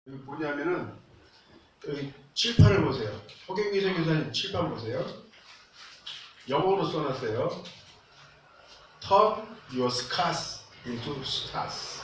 여기 뭐냐면은 여기 칠판을 보세요. 허경기선 교사님 칠판 보세요. 영어로 써놨어요. Turn your scars into stars.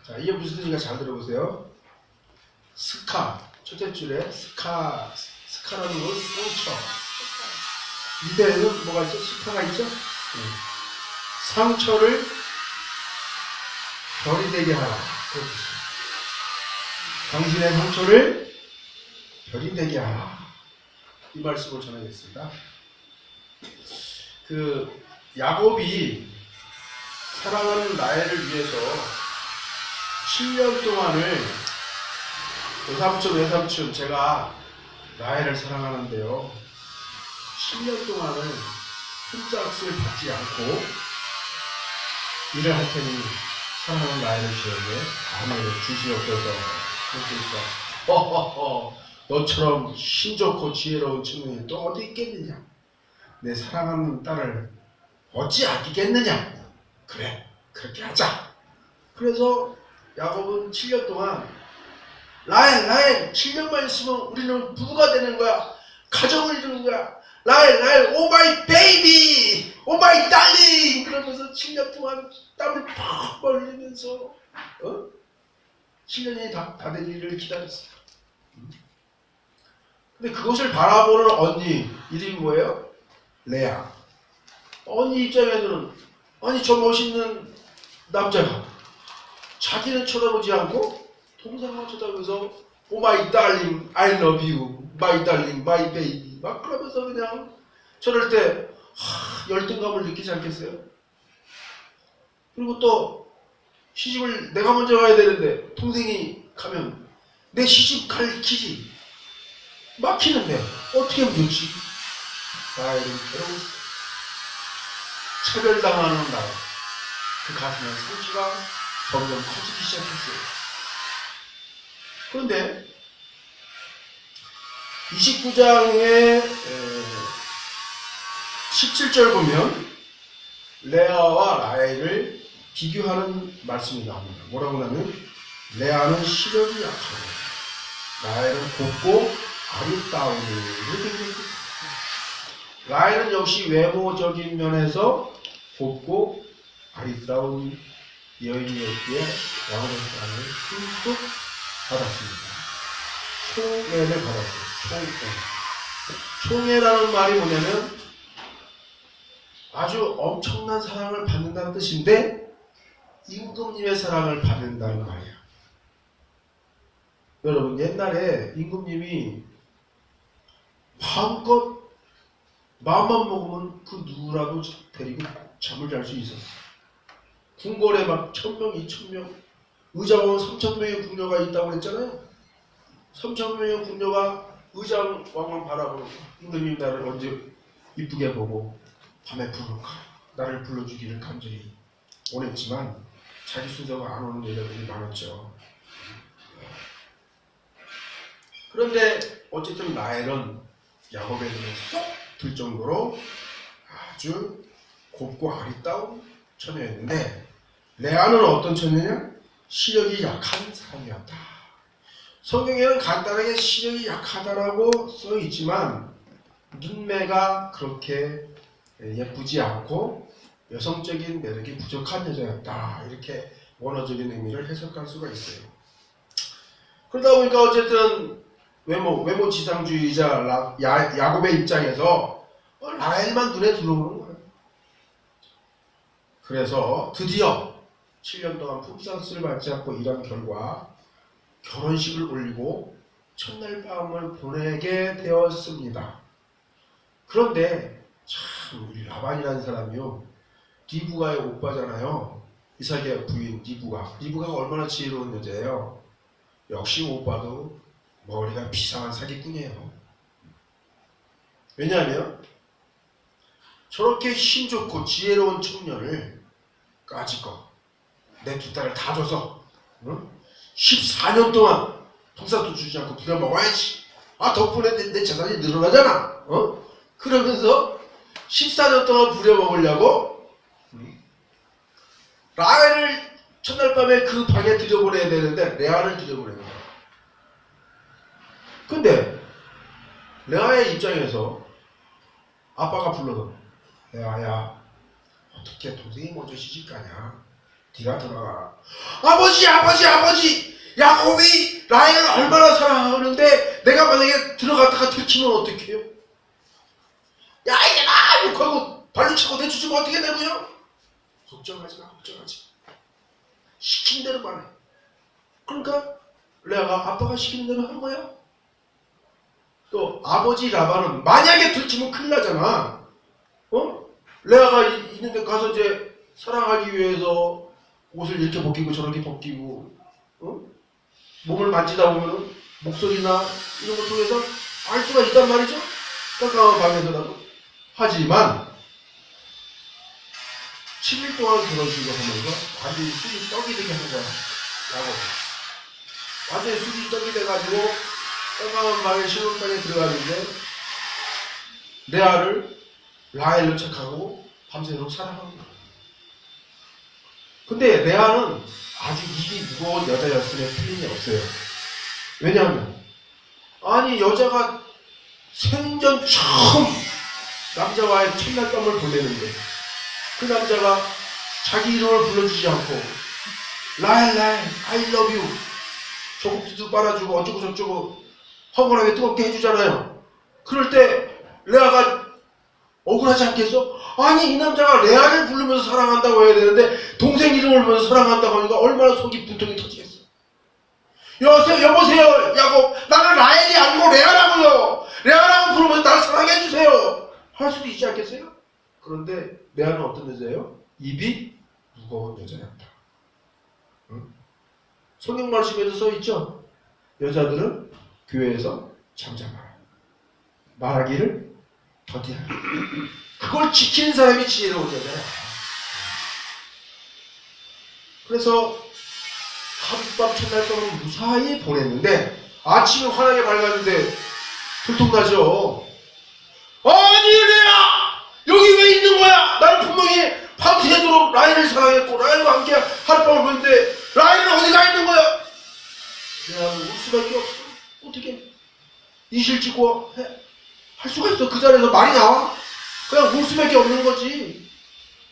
자, 이게 무슨 뜻인가 잘 들어보세요. 스카, 첫째 줄에 스카라는 건 상처. 밑에는 뭐가 있죠? 스카가 있죠? 상처를 별이 되게 하라. 당신의 상처를 별이 되게 하라. 이 말씀을 전하겠습니다. 야곱이 사랑하는 라헬을 위해서 7년 동안을 외삼촌 제가 라헬을 사랑하는데요. 10년 동안을 흠짝을 받지 않고 일을 할 테니 사랑하는 라헬을 지어내 아내를 주시옵소서. 그러니까 너처럼 신좋고 지혜로운 청년이 또 어디 있겠느냐. 내 사랑하는 딸을 어찌 아끼겠느냐. 그래, 그렇게 하자. 그래서 야곱은 7년 동안 라헬 7년만 있으면 우리는 부부가 되는 거야. 가정을 이루는 거야. 라헬 오 마이 베이비 오 마이 달링 그러면서 7년 동안 땀을 팍 흘리면서 7년이 다 된 일을 기다렸어요. 근데 그것을 바라보는 언니 이름이 뭐예요? 레아. 언니 입장에서는 아니 저 멋있는 남자가 자기는 쳐다보지 않고 동생만 쳐다보면서 오 마이 달링 I love you 마이 달링 마이 베이비 막 그러면서 그냥 저럴 때 열등감을 느끼지 않겠어요? 그리고 또 시집을 내가 먼저 가야 되는데 동생이 가면 내 시집 갈 길이 막히는데 어떻게 하면 좋지? 나의 괴로운 차별당하는 날 그 가슴에 상처가 점점 커지기 시작했어요. 그런데 29장의 17절 보면 레아와 라헬을 비교하는 말씀이 나옵니다. 뭐라고 하면 레아는 시력이 약하고 라헬은 곱고 아리따우니. 라헬은 역시 외모적인 면에서 곱고 아리따운 여인이었기에 야곱의 사랑을 듬뿍 받았습니다. 총애를 받았어요. 총애라는 말이 뭐냐면 아주 엄청난 사랑을 받는다는 뜻인데 임금님의 사랑을 받는다는 말이야. 여러분 옛날에 임금님이 마음껏 마음만 먹으면 그 누구라도 데리고 잠을 잘 수 있었어. 궁궐에 막 1000명, 2000명, 의자왕 3000명의 궁녀가 있다고 그랬잖아요. 3000명의 궁녀가 의자왕만 바라보고 임금님 나를 언제 이쁘게 보고 밤에 부를까 나를 불러주기를 간절히 원했지만 자기 순서가 안 오는 여자들이 많았죠. 그런데 어쨌든 라헬은 야곱의 눈에 쏙 들 정도로 아주 곱고 아리따운 처녀였는데 레아는 어떤 처녀냐? 시력이 약한 사람이었다. 성경에는 간단하게 시력이 약하다라고 써 있지만 눈매가 그렇게 예쁘지 않고 여성적인 매력이 부족한 여자였다. 이렇게 원어적인 의미를 해석할 수가 있어요. 그러다 보니까 어쨌든 외모 지상주의자 야곱의 입장에서 라헬만 눈에 들어오는 거예요. 그래서 드디어 7년 동안 품삯을 받지 않고 일한 결과 결혼식을 올리고 첫날 밤을 보내게 되었습니다. 그런데 참 우리 라반이라는 사람이요 리브가의 오빠잖아요. 이삭의 부인 리브가가 얼마나 지혜로운 여자예요. 역시 오빠도 머리가 비상한 사기꾼이에요. 왜냐하면 저렇게 힘좋고 지혜로운 청년을 까짓거 내 두 딸을 다 줘서 14년 동안 품삯도 주지 않고 부려먹어야지. 덕분에 내 재산이 늘어나잖아. 그러면서 14년 동안 부려먹으려고 라헬을 첫날 밤에 그 방에 들여보내야 되는데 레아를 들여보내는 거야. 근데 레아의 입장에서 아빠가 불러도 레아야 어떻게 동생이 먼저 시집가냐? 네가 들어가. 아버지 야곱이 라헬을 얼마나 사랑하는데 내가 만약에 들어갔다가 들키면 어떡해요? 야 이놈아 욕하고 발로 차고 내주시면 어떻게 되고요? 걱정하지 마. 시킨 대로만 해. 그러니까 레아가 아빠가 시키는 대로 한 거야. 또 아버지 라반은 만약에 들키면 큰일 나잖아. 레아가 있는데 가서 이제 사랑하기 위해서 옷을 이렇게 벗기고 저렇게 벗기고 몸을 만지다 보면 목소리나 이런 걸 통해서 알 수가 있단 말이죠. 깜깜한 밤에서라도. 하지만 7일 동안 들어주고 하면서 완전히 술이 떡이 되게 하는 거야. 야곱. 완전히 술이 떡이 돼가지고 깜깜한 밤에 시골방에 들어가는데 레아를 라헬로 착하고 밤새도록 사랑하는 거야. 근데 레아는 아주 입이 무거운 여자였으면 틀림이 없어요. 왜냐하면 아니 여자가 생전 처음 남자와의 첫날 밤을 보내는데 그 남자가 자기 이름을 불러주지 않고 라헬 I love you 조국지도 빨아주고 어쩌고 저쩌고 허물하게 뜨겁게 해주잖아요. 그럴 때 레아가 억울하지 않겠어? 아니 이 남자가 레아를 부르면서 사랑한다고 해야 되는데 동생 이름을 부르면서 사랑한다고 하니까 얼마나 속이 분통이 터지겠어. 여보세요 야곱, 나는 라헬이 아니고 레아라고요. 레아라고 부르면서 나를 사랑해 주세요 할 수도 있지 않겠어요? 그런데 레아는 어떤 여자예요? 입이 무거운 여자였다. 성경 말씀에도 써있죠. 여자들은 교회에서 잠잠하라, 말하기를 더디하라. 그걸 지키는 사람이 지혜로운 여자야. 그래서 하룻밤 첫날 밤을 무사히 보냈는데 아침에 환하게 밝았는데 들통나죠. 아니 레아 여기 왜 있는 거야? 나는 분명히 밤새도록 라헬을 사랑했고 라헬과 함께 하룻밤을 보냈는데 라헬은 어디 가 있는 거야? 레아는 울 수밖에 없어. 어떻게 이실 짓고 할 수가 있어? 그 자리에서 말이 나와? 그냥 울 수밖에 없는 거지.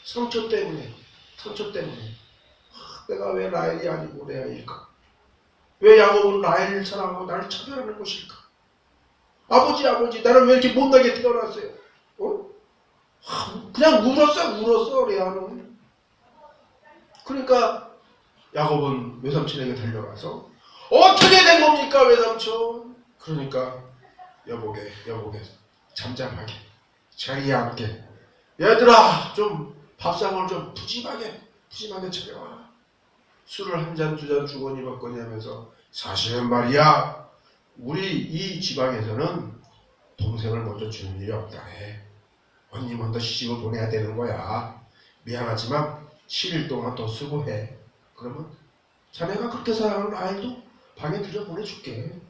상처 때문에. 내가 왜 라헬이 아니고 레아일까? 왜 야곱은 라헬을 사랑하고 나를 차별하는 것일까? 아버지 나는 왜 이렇게 못나게 태어났어요? 그냥 울었어 레아는. 그러니까 야곱은 외삼촌에게 달려가서 어떻게 된 겁니까 외삼촌? 그러니까 여보게 잠잠하게 자리에 앉게, 얘들아 좀 밥상을 좀 푸짐하게 차려와. 술을 한 잔 두 잔 주거니 받거니 하면서 사실은 말이야 우리 이 지방에서는 동생을 먼저 주는 일이 없다 해. 언니 먼저 시집을 보내야 되는 거야. 미안하지만 7일 동안 더 수고해. 그러면 자네가 그렇게 사랑하는 라헬도 방에 들여보내줄게.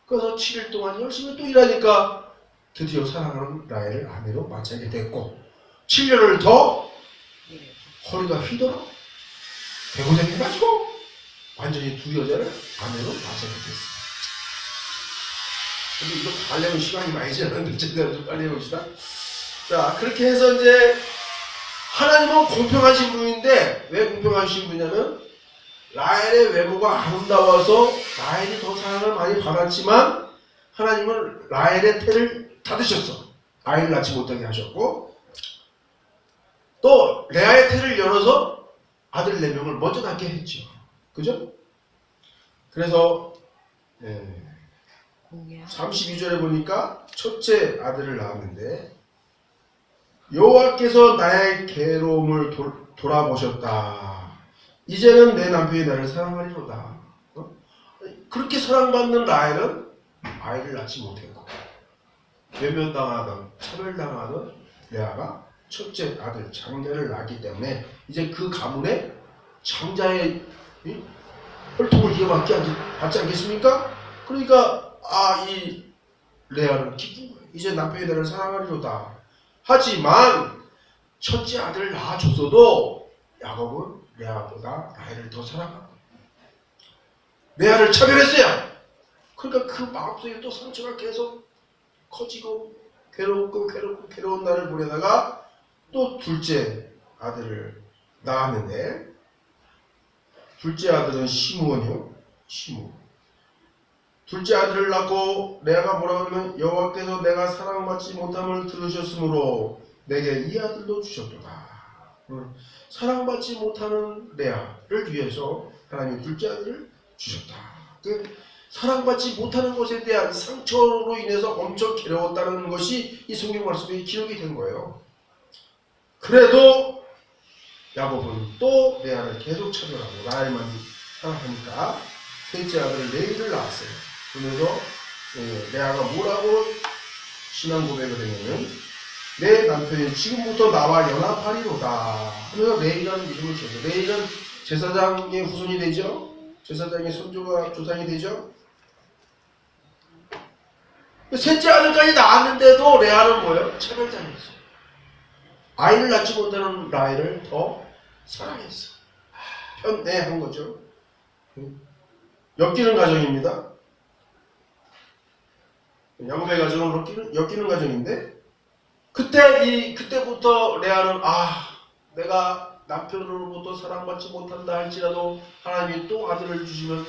그래서 7일 동안 열심히 또 일하니까 드디어 사랑하는 라헬을 아내로 맞이하게 됐고 7년을 더 허리가 휘도록 개고생해가지고 완전히 두 여자를 아내로 맞이하게 됐어. 근데 이거 하려면 시간이 많이 지났는데 제대로 좀 빨리 해봅시다. 자, 그렇게 해서 이제 하나님은 공평하신 분인데 왜 공평하신 분이냐면 라헬의 외모가 아름다워서 라헬이 더 사랑을 많이 받았지만 하나님은 라헬의 태를 닫으셨어. 아이를 낳지 못하게 하셨고 또 레아의 태를 열어서 아들 4명을 먼저 낳게 했죠. 그죠? 그래서 32절에 보니까 첫째 아들을 낳았는데 여호와께서 나의 괴로움을 돌아보셨다. 이제는 내 남편이 나를 사랑하리로다. 그렇게 사랑받는 라헬은 아이를 낳지 못했고 외면당하던 차별당하던 레아가 첫째 아들 장자를 낳았기 때문에 이제 그 가문에 장자의 혈통을 이어받지 않겠습니까? 그러니까 이 레아는 기쁜 거예요. 이제 남편이 나를 사랑하리로다. 하지만 첫째 아들을 낳아줬어도 야곱은 레아보다 라헬을 더 사랑하고 레아를 차별했어요. 그러니까 그 마음속에 또 상처가 계속 커지고 괴로운 날을 보내다가 또 둘째 아들을 낳았는데, 둘째 아들은 시므온이요. 시므온. 둘째 아들을 낳고 레아가 뭐라 그러면 여호와께서 내가 사랑받지 못함을 들으셨으므로 내게 이 아들도 주셨도다. 사랑받지 못하는 레아를 위해서 하나님이 둘째 아들을 주셨다. 그 사랑받지 못하는 것에 대한 상처로 인해서 엄청 괴로웠다는 것이 이 성경 말씀에 기록이 된 거예요. 그래도 야곱은 또 레아를 계속 찾아가고 라헬만 사랑하니까 셋째 아들 레위를 낳았어요. 그러면서 레아가 뭐라고 신앙 고백을 했냐면 내 남편이 지금부터 나와 연합하리로다 하면서 레위라는 이름을 지었어요. 레위는 제사장의 후손이 되죠. 제사장의 선조가 조상이 되죠. 셋째 아들까지 낳았는데도 레아는 뭐예요? 차별당했어요. 아이를 낳지 못하는 라헬을 더 사랑했어. 편애한 거죠. 엮이는 가정입니다. 야곱의 가정은 엮이는 가정인데, 그때부터 레아는 내가 남편으로부터 사랑받지 못한다 할지라도 하나님이 또 아들을 주시면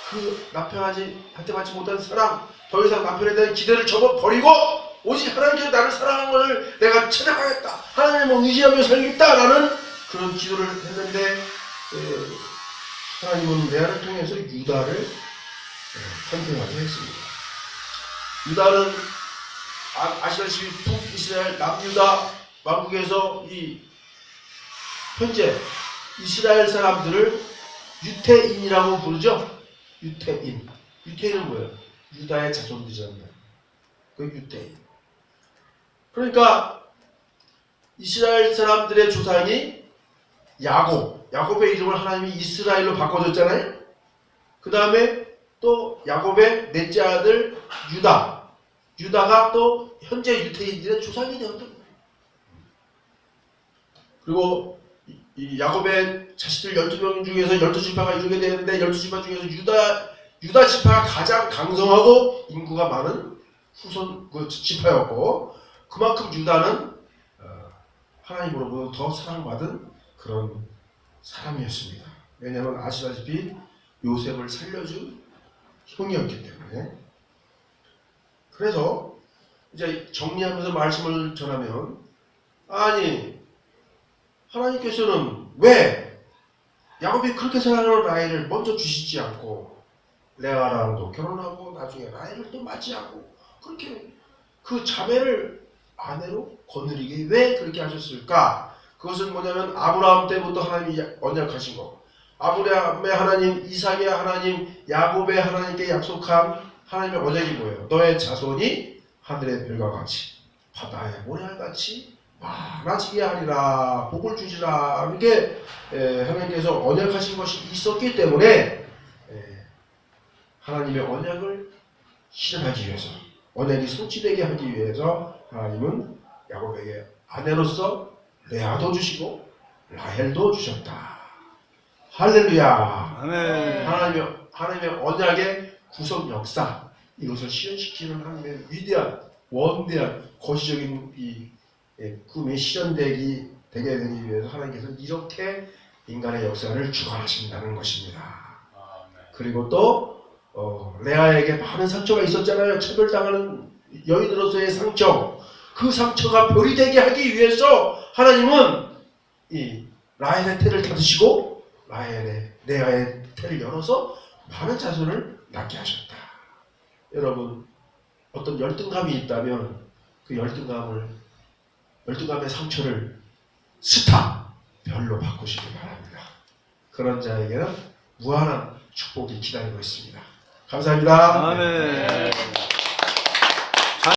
그 남편한테 받지 못한 사랑, 더 이상 남편에 대한 기대를 접어버리고 오직 하나님께서 나를 사랑하는 것을 내가 찾아가겠다, 하나님을 의지하며 살겠다라는 그런 기도를 했는데, 하나님은 레아를 통해서 유다를 선택하게 했습니다. 유다는 아시다시피 북이스라엘 남유다 왕국에서 이 현재 이스라엘 사람들을 유태인이라고 부르죠. 유태인. 유태인은 뭐예요? 유다의 자손들이잖아요. 그 유태인. 그러니까 이스라엘 사람들의 조상이 야곱의 이름을 하나님이 이스라엘로 바꿔줬잖아요. 그 다음에 또 야곱의 넷째 아들 유다가 또 현재 유태인들의 조상이 되었던 거예요. 그리고 이 야곱의 자식들 12명 중에서 12지파가 이루게 되는데 12지파 중에서 유다 지파가 가장 강성하고 인구가 많은 후손 지파였고, 그만큼 유다는 하나님으로부터 더 사랑받은 그런 사람이었습니다. 왜냐하면 아시다시피 요셉을 살려준 형이었기 때문에. 그래서 이제 정리하면서 말씀을 전하면, 아니 하나님께서는 왜 야곱이 그렇게 사랑하는 라헬을 먼저 주시지 않고 레아랑도 결혼하고 나중에 라헬을 또 맞이하고 그렇게 그 자매를 아내로 거느리게 왜 그렇게 하셨을까? 그것은 뭐냐면 아브라함 때부터 하나님이 언약하신 거, 아브라함의 하나님, 이삭의 하나님, 야곱의 하나님께 약속한 하나님의 언약이 뭐예요? 너의 자손이 하늘의 별과 같이 바다의 모래알같이 많아지게 하리라, 복을 주시라, 이렇게 하나님께서 언약하신 것이 있었기 때문에 하나님의 언약을 실현하기 위해서, 언약이 성취되게 하기 위해서 하나님은 야곱에게 아내로서 레아도 주시고 라헬도 주셨다. 할렐루야. 아멘. 하나님의 언약의 구속 역사, 이것을 실현시키는 하나님의 위대한 원대한 거시적인 이 꿈이 실현되게 되기 위해서 하나님께서 이렇게 인간의 역사를 주관하신다는 것입니다. 그리고 또 레아에게 많은 상처가 있었잖아요. 차별당하는 여인으로서의 상처, 그 상처가 별이 되게 하기 위해서 하나님은 이 라헬의 태를 닫으시고 레아의 태를 열어서 많은 자손을 낳게 하셨다. 여러분, 어떤 열등감이 있다면 그 열등감의 상처를 스타 별로 바꾸시기 바랍니다. 그런 자에게는 무한한 축복이 기다리고 있습니다. 감사합니다. 아멘.